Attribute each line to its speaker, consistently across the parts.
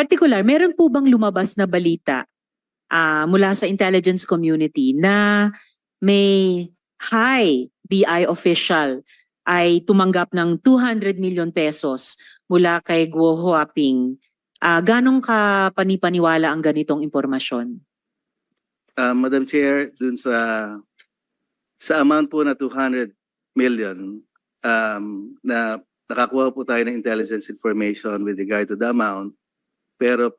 Speaker 1: particular, meron po bang lumabas na balita mula sa intelligence community na may high BI official ay tumanggap ng 200 million pesos mula kay Guo Huaping? Ganong ka panipaniwala ang ganitong impormasyon?
Speaker 2: Madam Chair, dun sa amount po na 200 million, na nakakuha po tayo ng intelligence information with regard to the amount, pero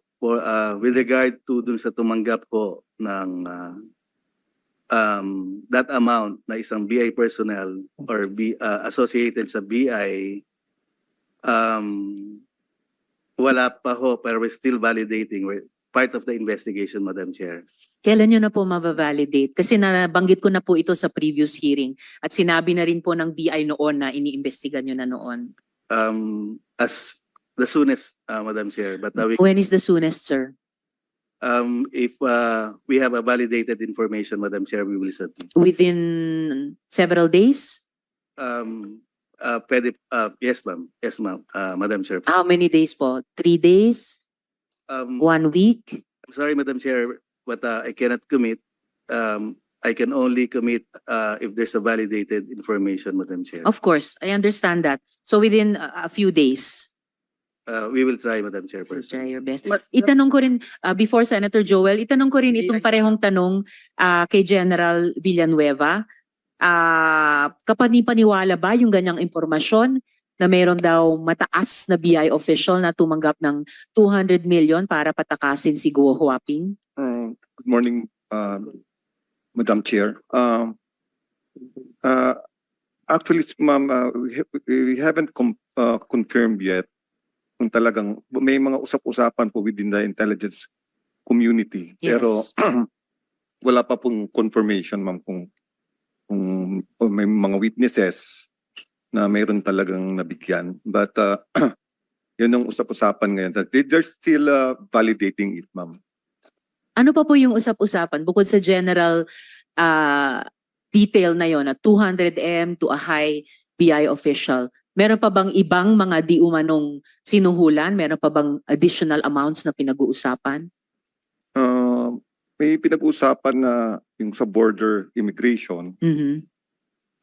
Speaker 2: with regard to dun sa tumanggap po ng that amount na isang BI personnel or associated sa BI, wala pa ho, pero we're still validating. We're part of the investigation, Madam Chair.
Speaker 1: Kailan nyo na po mabavalidate? Kasi nabanggit ko na po ito sa previous hearing at sinabi na rin po ng BI noon na iniimbestigan nyo na noon.
Speaker 2: As the soonest, Madam Chair. But
Speaker 1: When is the soonest, sir?
Speaker 2: if we have a validated information, Madam Chair, we will submit.
Speaker 1: Within several days?
Speaker 2: Yes, ma'am. Yes, ma'am. Madam Chair.
Speaker 1: How many days po? 3 days? 1 week?
Speaker 2: I'm sorry, Madam Chair, but I cannot commit. I can only commit if there's a validated information, Madam Chair.
Speaker 1: Of course, I understand that. So within a few days,
Speaker 2: We will try, Madam
Speaker 1: you'll
Speaker 2: Chairperson.
Speaker 1: try your best. Itanong ko rin, before Senator Joel, itanong ko rin itong parehong tanong kay General Villanueva. Kapanipaniwala ba yung ganyang impormasyon na mayroon daw mataas na BI official na tumanggap ng 200 million para patakasin si Guo Huaping?
Speaker 3: Good morning, Madam Chair. Actually, ma'am, we haven't confirmed yet kung talagang may mga usap-usapan po within the intelligence community.
Speaker 1: Yes.
Speaker 3: Pero wala pa pong confirmation, ma'am, kung may mga witnesses na mayroon talagang nabigyan. But yun ang usap-usapan ngayon. They're still validating it, ma'am.
Speaker 1: Ano pa po yung usap-usapan bukod sa general detail na yon na 200M to a high BI official? Meron pa bang ibang mga di umanong sinuhulan? Meron pa bang additional amounts na pinag-uusapan?
Speaker 3: May pinag-uusapan na yung sa border immigration.
Speaker 1: Mhm.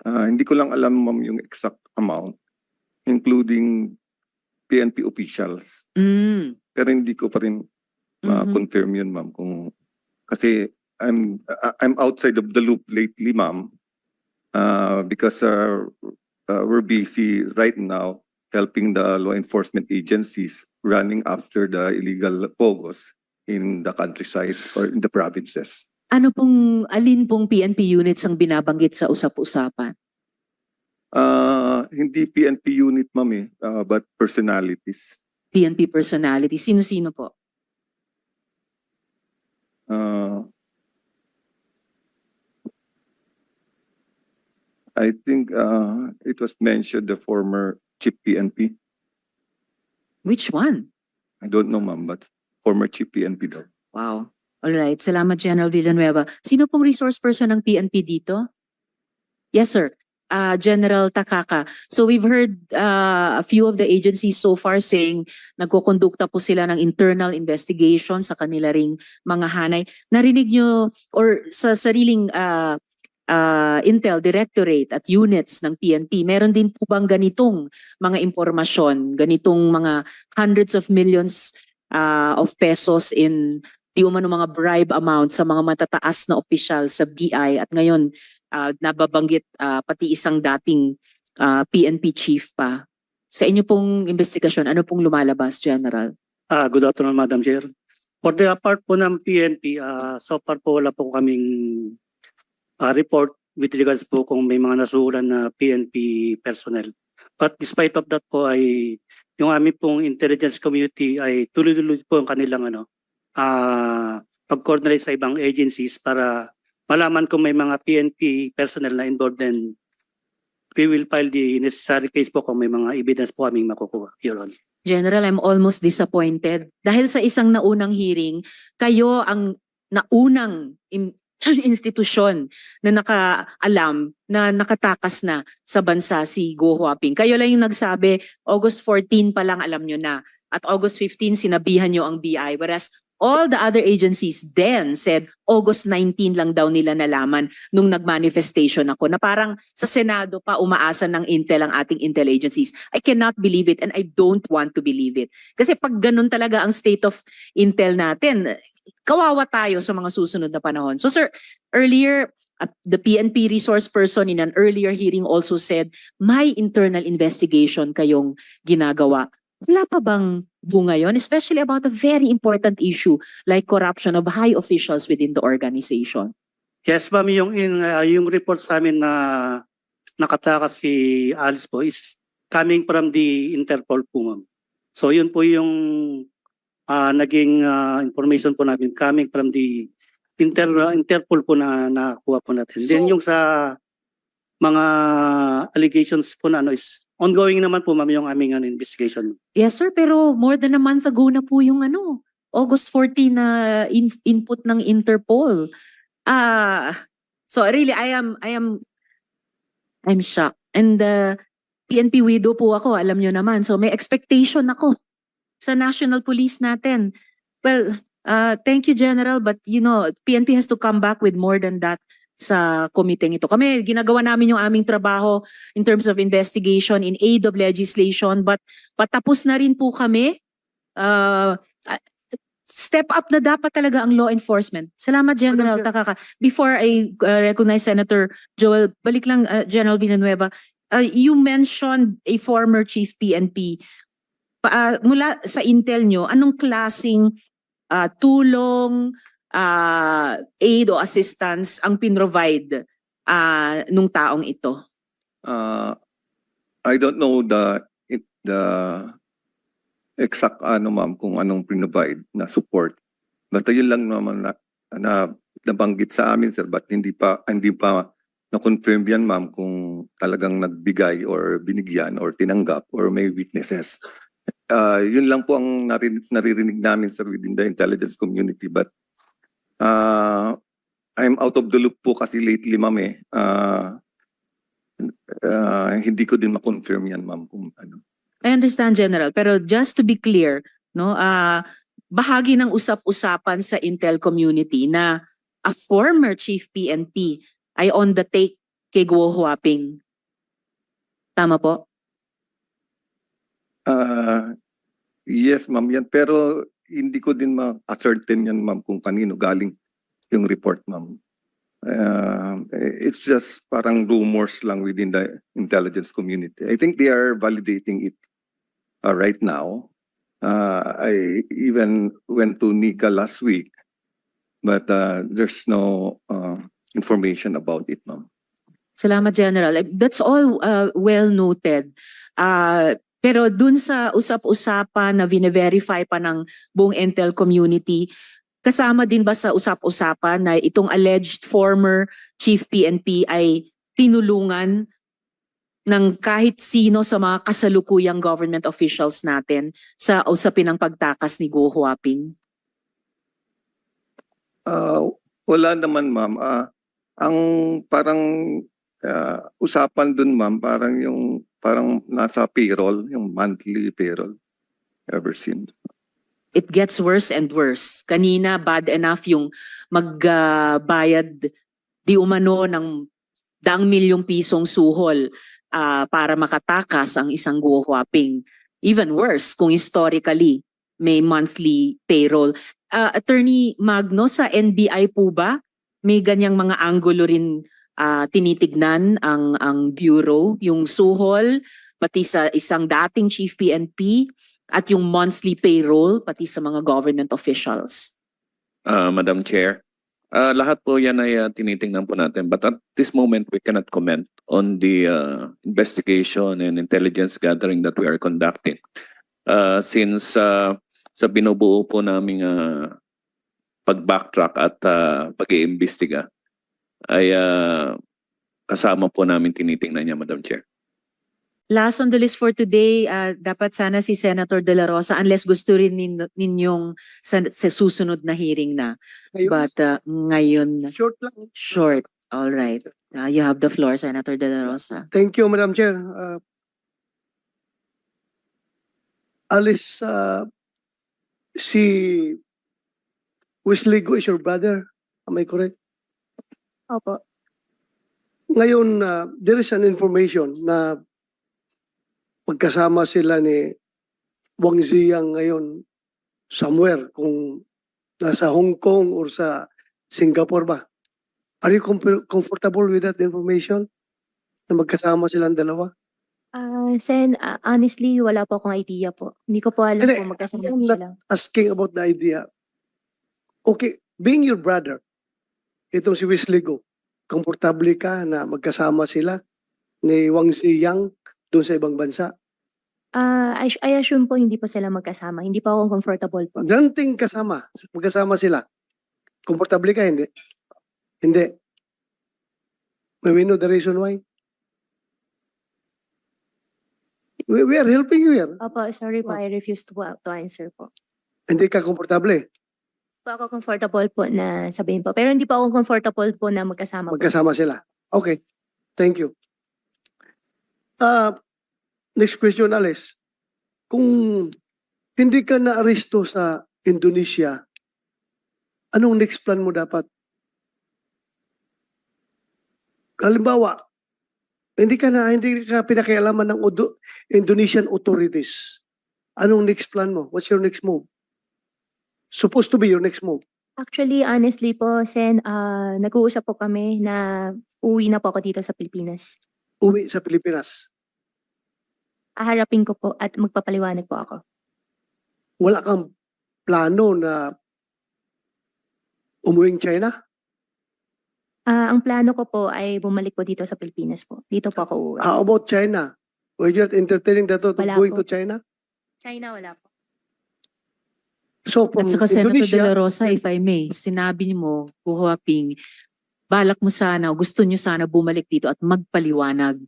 Speaker 3: Hindi ko lang alam, ma'am, yung exact amount, including PNP officials.
Speaker 1: Mm.
Speaker 3: Pero hindi ko pa rin confirm yun, ma'am. Kasi I'm outside of the loop lately, ma'am, because we're busy right now helping the law enforcement agencies running after the illegal pogos in the countryside or in the provinces.
Speaker 1: Alin pong PNP units ang binabanggit sa usap-usapan?
Speaker 3: Hindi PNP unit, ma'am, but personalities.
Speaker 1: PNP personality. Sino-sino po?
Speaker 3: I think it was mentioned the former chief PNP.
Speaker 1: Which one?
Speaker 3: I don't know, ma'am, but former chief PNP daw.
Speaker 1: Wow. Alright. Salamat, General Villanueva. Sino pong resource person ng PNP dito? Yes, sir. General Takaka. So we've heard a few of the agencies so far saying nagkukondukta po sila ng internal investigation sa kanila ring mga hanay. Narinig nyo or sa sariling Intel Directorate at units ng PNP, meron din po bang ganitong mga impormasyon, ganitong mga hundreds of millions of pesos in di umano mga bribe amount sa mga matataas na opisyal sa BI at ngayon nababanggit pati isang dating PNP chief pa. Sa inyo pong investigasyon, ano pong lumalabas, General?
Speaker 4: Good afternoon, Madam Chair. For the part po ng PNP, so far po wala po kaming report with regards po kung may mga nasuhulan na PNP personnel. But despite of that po ay yung aming pong intelligence community ay tuloy-tuloy po ang kanilang pag-coordinate sa ibang agencies para malaman kung may mga PNP personnel na involved, then we will file the necessary case po kung may mga evidence po kaming makukuha, Your Honor.
Speaker 1: General, I'm almost disappointed. Dahil sa isang naunang hearing, kayo ang naunang institusyon na nakaalam na nakatakas na sa bansa si Guo Huaping. Kayo lang yung nagsabi, August 14 pa lang alam nyo na at August 15 sinabihan nyo ang BI, whereas all the other agencies then said August 19 lang daw nila nalaman nung nag-manifestation ako, na parang sa Senado pa umaasa ng Intel ang ating Intel agencies. I cannot believe it and I don't want to believe it. Kasi pag ganun talaga ang state of Intel natin, kawawa tayo sa mga susunod na panahon. So sir, earlier, the PNP resource person in an earlier hearing also said, may internal investigation kayong ginagawa. Wala pa bang bunga yun? Especially about a very important issue like corruption of high officials within the organization.
Speaker 4: Yes, ma'am, yung report sa amin na nakatakas si Alice po is coming from the Interpol po, ma'am. So yun po yung naging information po namin coming from the Interpol po na nakuha po natin. Then yung sa mga allegations po na is ongoing naman po, ma'am, yung aming investigation.
Speaker 1: Yes sir, pero more than a month ago na po yung August 14 na input ng Interpol. So really I'm shocked. And PNP widow po ako, alam nyo naman. So may expectation ako sa National Police natin. Well, thank you General, but PNP has to come back with more than that sa komiteng ito. Kami, ginagawa namin yung aming trabaho in terms of investigation in aid of legislation, but patapos na rin po kami. Step up na dapat talaga ang law enforcement. Salamat General Takaka. Before I recognize Senator Joel, balik lang General Villanueva, you mentioned a former chief PNP. Mula sa intel nyo, anong klasing tulong, aid o assistance ang pinrovide nung taong ito?
Speaker 3: I don't know the exact ma'am kung anong provide na support. But yun lang naman na nabanggit sa amin sir, but hindi pa na-confirm yan ma'am kung talagang nagbigay or binigyan or tinanggap or may witnesses. Yun lang po ang naririnig namin sir within the intelligence community, but I'm out of the loop po kasi lately ma'am hindi ko din ma-confirm yan ma'am kung ano.
Speaker 1: I understand General, pero just to be clear, bahagi ng usap-usapan sa Intel community na a former chief PNP ay on the take kay Guo Huaping. Tama po?
Speaker 3: Yes ma'am yan, pero hindi ko din ma-ascertain yan ma'am kung kanino galing yung report ma'am. It's just parang rumors lang within the intelligence community. I think they are validating it right now. I even went to Nika last week, but there's no information about it ma'am.
Speaker 1: Salamat General. That's all well noted. Pero dun sa usap-usapan na vine-verify pa ng buong Intel community, kasama din ba sa usap-usapan na itong alleged former chief PNP ay tinulungan ng kahit sino sa mga kasalukuyang government officials natin sa usapin ng pagtakas ni Guo Huaping?
Speaker 3: Wala naman ma'am. Ang parang usapan dun ma'am, parang nasa payroll, yung monthly payroll ever since.
Speaker 1: It gets worse and worse. Kanina, bad enough yung magbayad di umano ng daang milyong pisong suhol para makatakas ang isang Guo Huaping. Even worse kung historically may monthly payroll. Attorney Magno, sa NBI po ba may ganyang mga anggulo rin tinitignan ang bureau, yung suhol pati sa isang dating chief PNP at yung monthly payroll pati sa mga government officials?
Speaker 5: Madam Chair, lahat po yan ay tinitingnan po natin, but at this moment we cannot comment on the investigation and intelligence gathering that we are conducting. Since sa binubuo po naming pag-backtrack at pag-iimbestiga ay kasama po namin tinitingnan niya, Madam Chair.
Speaker 1: Last on the list for today, dapat sana si Senator De La Rosa unless gusto rin ninyong sa susunod na hearing na. But ngayon,
Speaker 6: Short lang.
Speaker 1: short. All right. You have the floor, Senator De La Rosa.
Speaker 6: Thank you, Madam Chair. Alice, si Wesley Go is your brother. Am I correct?
Speaker 7: Opo.
Speaker 6: Ngayon, there is an information na magkasama sila ni Wang Ziyang ngayon somewhere, kung nasa Hong Kong or sa Singapore ba. Are you comfortable with that information? Na magkasama silang dalawa?
Speaker 7: Sen, honestly, wala po akong idea po. Hindi ko po alam
Speaker 6: Hindi,
Speaker 7: kung magkasama
Speaker 6: I'm
Speaker 7: po
Speaker 6: not
Speaker 7: sila.
Speaker 6: asking about the idea. Okay, being your brother, itong si Wesley Go, komportable ka na magkasama sila ni Wang Ziyang doon sa ibang bansa?
Speaker 7: I assume po hindi po sila magkasama. Hindi pa ako comfortable po.
Speaker 6: Granting magkasama sila. Komportable ka, hindi? Hindi. May we know the reason why? We are helping you here.
Speaker 7: Opo, sorry po, I refuse to answer po.
Speaker 6: Hindi ka komportable.
Speaker 7: Po ako comfortable po na sabihin po. Pero hindi po ako comfortable po na magkasama po.
Speaker 6: Magkasama sila. Okay. Thank you. Next question, Alice. Kung hindi ka na-aristo sa Indonesia, anong next plan mo dapat? Halimbawa, hindi ka pinakialaman ng Indonesian authorities. Anong next plan mo? What's your next move? Supposed to be your next move.
Speaker 7: Actually, honestly po, Sen, nag-uusap po kami na uwi na po ako dito sa Pilipinas.
Speaker 6: Uwi sa Pilipinas.
Speaker 7: Aharapin ko po at magpapaliwanag po ako.
Speaker 6: Wala kang plano na umuwing China?
Speaker 7: Ang plano ko po ay bumalik po dito sa Pilipinas po. Dito po ako uuwi.
Speaker 6: How about China? Were you entertaining the thought of
Speaker 7: Wala
Speaker 6: going
Speaker 7: po.
Speaker 6: to China?
Speaker 7: China, wala po.
Speaker 6: So from
Speaker 1: At saka Senator De
Speaker 6: Indonesia,
Speaker 1: La Rosa, if I may, sinabi mo, Kuhuaping, balak mo sana, gusto nyo sana bumalik dito at magpaliwanag.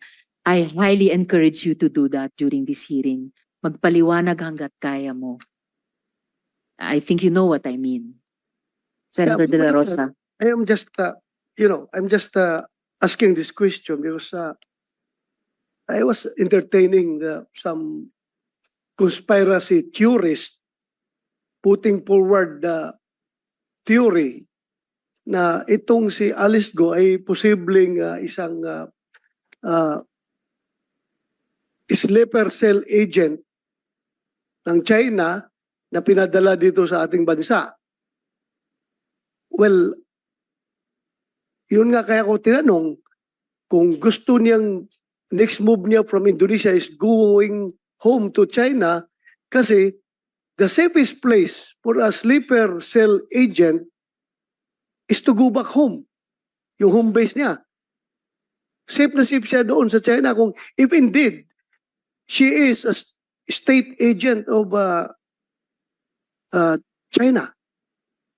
Speaker 1: I highly encourage you to do that during this hearing. Magpaliwanag hanggat kaya mo. I think you know what I mean. Senator De La
Speaker 6: Madam
Speaker 1: Rosa.
Speaker 6: I am just, I'm just asking this question because I was entertaining some conspiracy theorists putting forward the theory na itong si Alice Go ay posibleng isang sleeper cell agent ng China na pinadala dito sa ating bansa. Well, yun nga kaya ko tinanong kung gusto niyang next move niya from Indonesia is going home to China kasi the safest place for a sleeper cell agent is to go back home. Yung home base niya. Safe na safe siya doon sa China kung if indeed she is a state agent of China.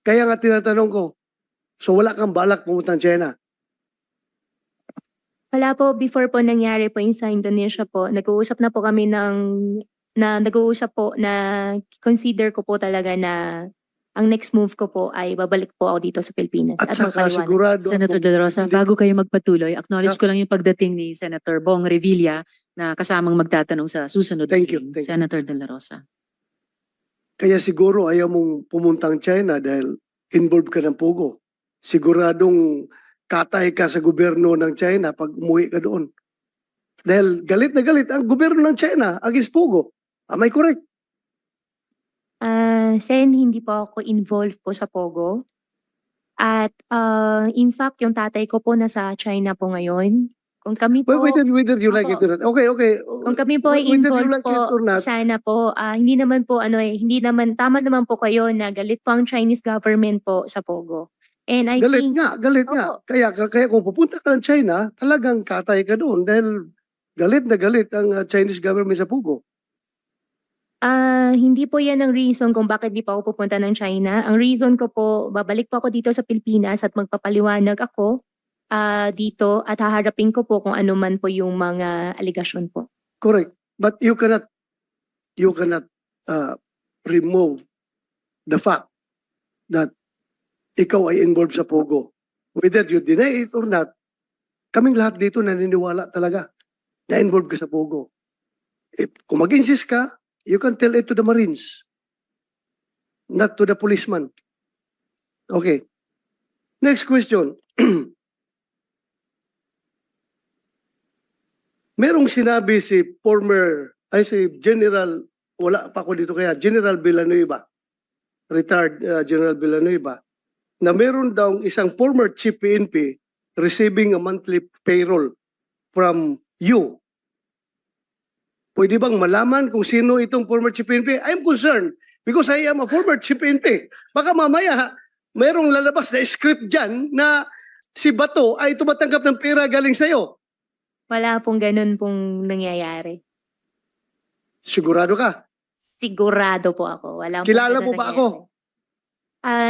Speaker 6: Kaya nga tinatanong ko, so wala kang balak pumunta ng China?
Speaker 7: Wala po, before po nangyari po yung sa Indonesia po, nag-uusap na po kami nag-uusap po na consider ko po talaga na ang next move ko po ay babalik po ako dito sa Pilipinas.
Speaker 6: At saka
Speaker 7: magpaliwanag.
Speaker 6: sigurado
Speaker 1: Senator
Speaker 6: ako,
Speaker 1: De La Rosa,
Speaker 6: hindi-
Speaker 1: bago kayo magpatuloy, acknowledge ko lang yung pagdating ni Senator Bong Revilla na kasamang magtatanong sa susunod. na
Speaker 6: Thank you,
Speaker 1: hearing.
Speaker 6: thank you.
Speaker 1: Senator De La Rosa.
Speaker 6: Kaya siguro ayaw mong pumuntang China dahil involved ka ng Pogo. Siguradong katay ka sa gobyerno ng China pag umuwi ka doon. Dahil galit na galit ang gobyerno ng China against Pogo. Am I correct?
Speaker 7: Sen, hindi po ako involved po sa Pogo. At in fact, yung tatay ko po nasa China po ngayon. Kung kami po,
Speaker 6: Whether you like it or not. Okay, okay.
Speaker 7: kung kami po ay
Speaker 6: Whether you
Speaker 7: involved
Speaker 6: like it
Speaker 7: po,
Speaker 6: or not,
Speaker 7: sana po, hindi naman po, hindi naman, tama naman po kayo na galit po ang Chinese government po sa Pogo. And I
Speaker 6: galit
Speaker 7: think,
Speaker 6: nga, galit nga.
Speaker 7: Opo.
Speaker 6: Kaya kung pupunta ka ng China, talagang katay ka doon dahil galit na galit ang Chinese government sa Pogo.
Speaker 7: hindi po yan ang reason kung bakit di pa ako pupunta ng China. Ang reason ko po, babalik po ako dito sa Pilipinas at magpapaliwanag ako dito at haharapin ko po kung ano man po yung mga aligasyon po.
Speaker 6: Correct. But you cannot remove the fact that ikaw ay involved sa Pogo. Whether you deny it or not, kaming lahat dito naniniwala talaga na involved ka sa Pogo. Kung mag-insist ka, you can tell it to the Marines, not to the policeman. Okay. Next question. Merong sinabi si General, wala pa ako dito kaya, General Villanueva, retired General Villanueva, na meron daw isang former chief PNP receiving a monthly payroll from you. Pwede bang malaman kung sino itong former chief PNP? I'm concerned because I am a former chief PNP. Baka mamaya, merong lalabas na script dyan na si Bato ay tumatanggap ng pera galing sa'yo.
Speaker 7: Wala pong ganun pong nangyayari.
Speaker 6: Sigurado ka?
Speaker 7: Sigurado po ako. Wala pong
Speaker 6: Kilala
Speaker 7: ganun
Speaker 6: mo ba
Speaker 7: nangyayari.
Speaker 6: ako?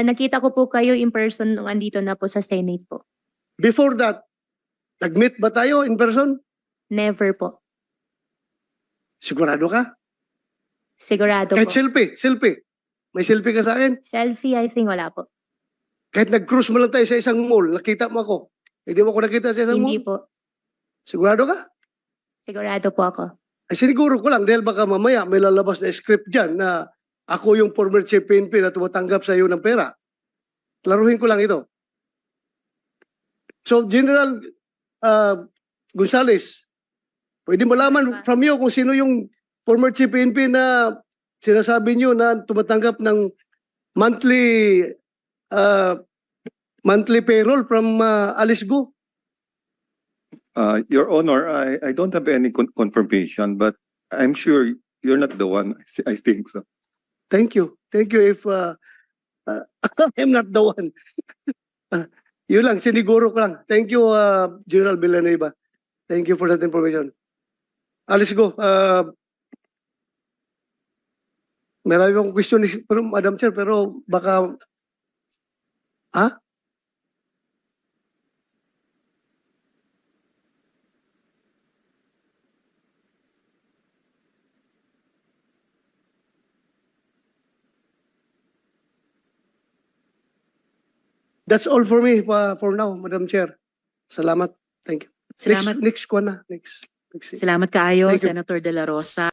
Speaker 7: Nakita ko po kayo in person nung andito na po sa Senate po.
Speaker 6: Before that, nag-meet ba tayo in person?
Speaker 7: Never po.
Speaker 6: Sigurado ka?
Speaker 7: Sigurado
Speaker 6: Kahit
Speaker 7: po.
Speaker 6: selfie. May selfie ka sa akin?
Speaker 7: Selfie, I think wala po.
Speaker 6: Kahit nag-cruise mo lang tayo sa isang mall, nakita mo ako. Hindi mo ako nakita sa isang
Speaker 7: Hindi
Speaker 6: mall?
Speaker 7: po.
Speaker 6: Sigurado ka?
Speaker 7: Sigurado po ako.
Speaker 6: Ay siniguro ko lang dahil baka mamaya may lalabas na script dyan na ako yung former chief PNP na tumatanggap sa iyo ng pera. Klaruhin ko lang ito. So General Gonzales, pwede malaman from you kung sino yung former chief PNP na sinasabi niyo na tumatanggap ng monthly payroll from Alice Go?
Speaker 3: Your Honor, I don't have any confirmation, but I'm sure you're not the one. I think so.
Speaker 6: Thank you. Thank you if I'm not the one. Yun lang, siniguro ko lang. Thank you, General Villanueva. Thank you for that information. Alice Go. Marami akong question pero Madam Chair, pero baka... Ha? That's all for me for now, Madam Chair. Salamat. Thank you.
Speaker 1: Salamat.
Speaker 6: Next ko na. Next.
Speaker 1: Salamat kaayo,
Speaker 6: Thank you.
Speaker 1: Senator De La Rosa.